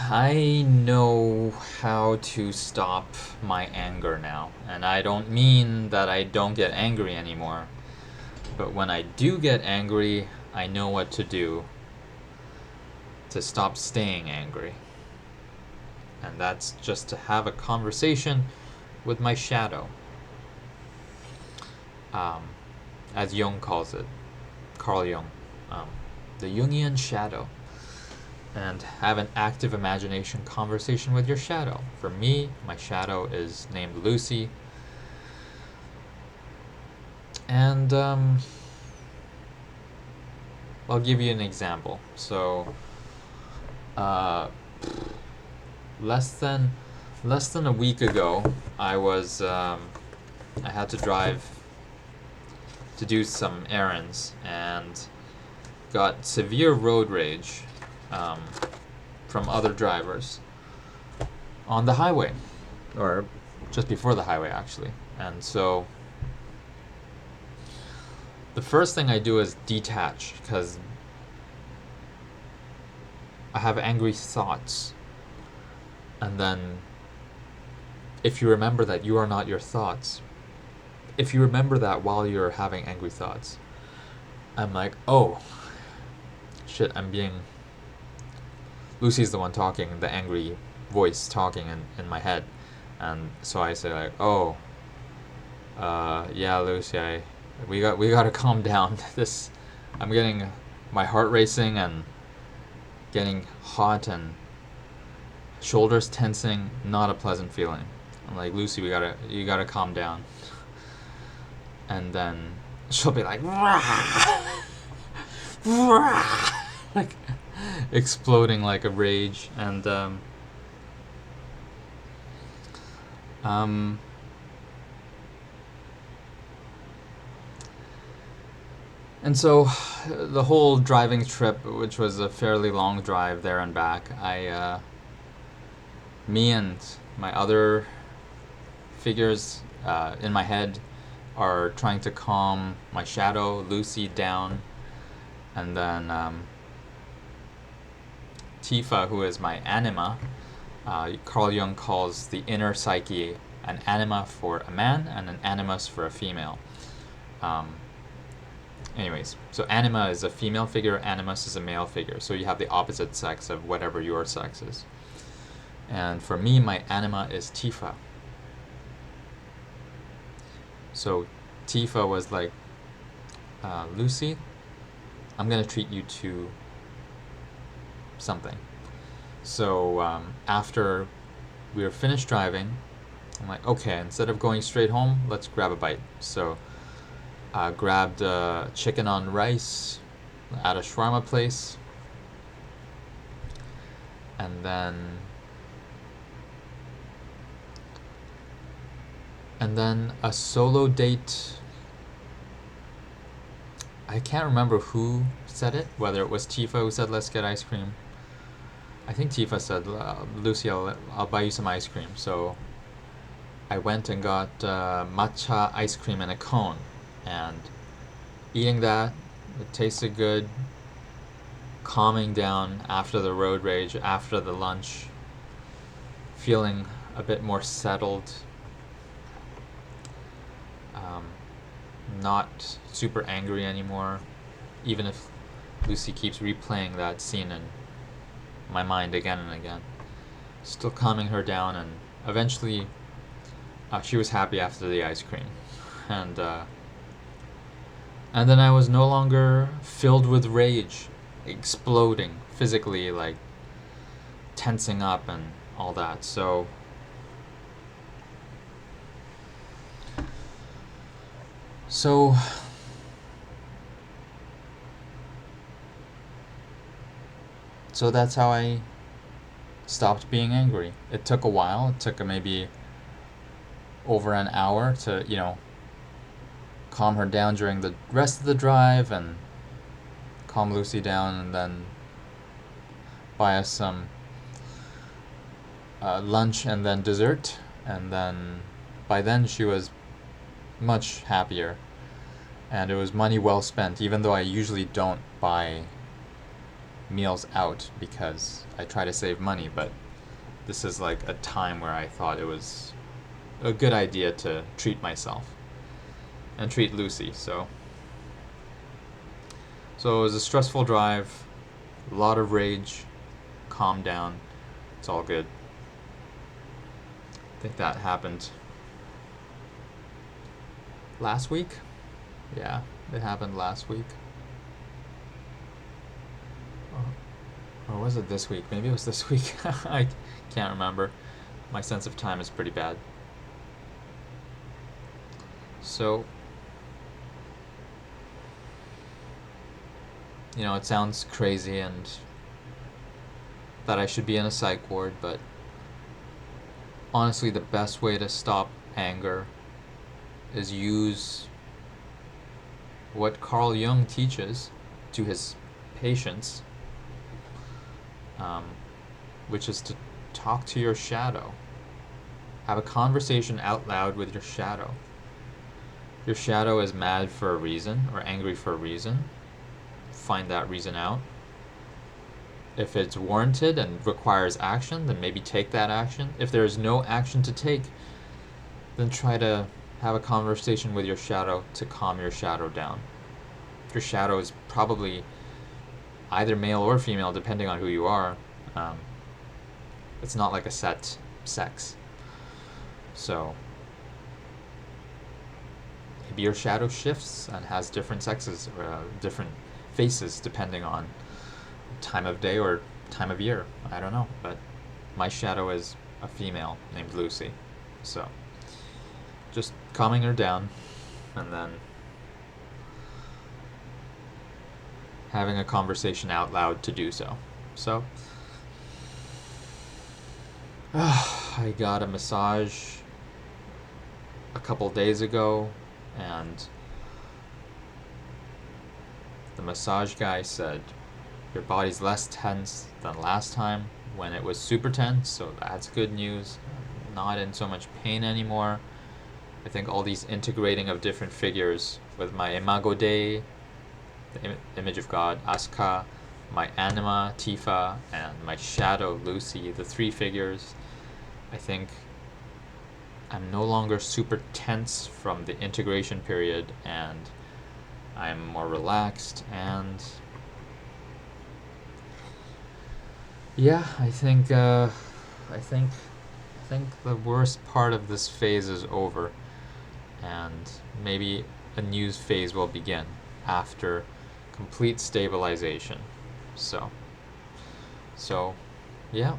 I know how to stop my anger now. And I don't mean that I don't get angry anymore. But when I do get angry, I know what to do to stop staying angry. And that's just to have a conversation with my shadow. Um, as Jung calls it, Carl Jung. Um, the Jungian shadow. And have an active imagination conversation with your shadow. For me, my shadow is named Lucy. And I'll give you an example. So, uh, less than a week ago, I had to drive to do some errands and got severe road rage um, from other drivers on the highway, or just before the highway actually. And so the first thing I do is detach, because I have angry thoughts. And then if you remember that you are not your thoughts, if you remember that while you're having angry thoughts, I'm like, oh shit, Lucy's the one talking, the angry voice talking in my head. And so I say like, oh, yeah, Lucy, we gotta calm down. I'm getting my heart racing and getting hot and shoulders tensing. Not a pleasant feeling. I'm like, Lucy, you gotta calm down. And then she'll be like, rah! Rah! Like exploding like a rage. Um, and so the whole driving trip, which was a fairly long drive there and back, me and my other figures in my head are trying to calm my shadow, Lucy, down. And then Tifa, who is my anima, Carl Jung calls the inner psyche an anima for a man and an animus for a female. Anyways, so anima is a female figure, animus is a male figure. So you have the opposite sex of whatever your sex is. And for me, my anima is Tifa. So Tifa was like, Lucy, I'm gonna treat you to something. So after we were finished driving, I'm like, okay, instead of going straight home, let's grab a bite. So I grabbed chicken on rice at a shawarma place, and then a solo date. I can't remember who said it, whether it was Tifa who said let's get ice cream. I think Tifa said, Lucy, I'll buy you some ice cream. So I went and got matcha ice cream in a cone, and eating that, it tasted good, calming down after the road rage, after the lunch, feeling a bit more settled, not super angry anymore, even if Lucy keeps replaying that scene in my mind again and again. Still calming her down, and eventually she was happy after the ice cream. And then I was no longer filled with rage, exploding physically, like tensing up and all that. So that's how I stopped being angry. It took a while. It took maybe over an hour to, calm her down during the rest of the drive and calm Lucy down, and then buy us some lunch and then dessert. And then by then she was much happier, and it was money well spent, even though I usually don't buy meals out because I try to save money, but this is like a time where I thought it was a good idea to treat myself and treat Lucy. So it was a stressful drive, a lot of rage, calm down, it's all good. I think that happened last week. Yeah, it happened last week. Or was it this week? Maybe it was this week. I can't remember. My sense of time is pretty bad. So, it sounds crazy and that I should be in a psych ward, but honestly, the best way to stop anger is use what Carl Jung teaches to his patients, which is to talk to your shadow. Have a conversation out loud with your shadow. Your shadow is mad for a reason or angry for a reason. Find that reason out. If it's warranted and requires action, then maybe take that action. If there is no action to take, then try to have a conversation with your shadow to calm your shadow down. Your shadow is probably either male or female, depending on who you are. It's not like a set sex. So maybe your shadow shifts and has different sexes or different faces depending on time of day or time of year. I don't know, but my shadow is a female named Lucy. So just calming her down and then having a conversation out loud to do so. So I got a massage a couple days ago, and the massage guy said your body's less tense than last time when it was super tense, so that's good news. I'm not in so much pain anymore. I think all these integrating of different figures with my Imago Dei, the image of God, Asuka, my anima, Tifa, and my shadow, Lucy, the three figures, I think I'm no longer super tense from the integration period, and I'm more relaxed, and yeah, I think the worst part of this phase is over, and maybe a new phase will begin after complete stabilization. So yeah.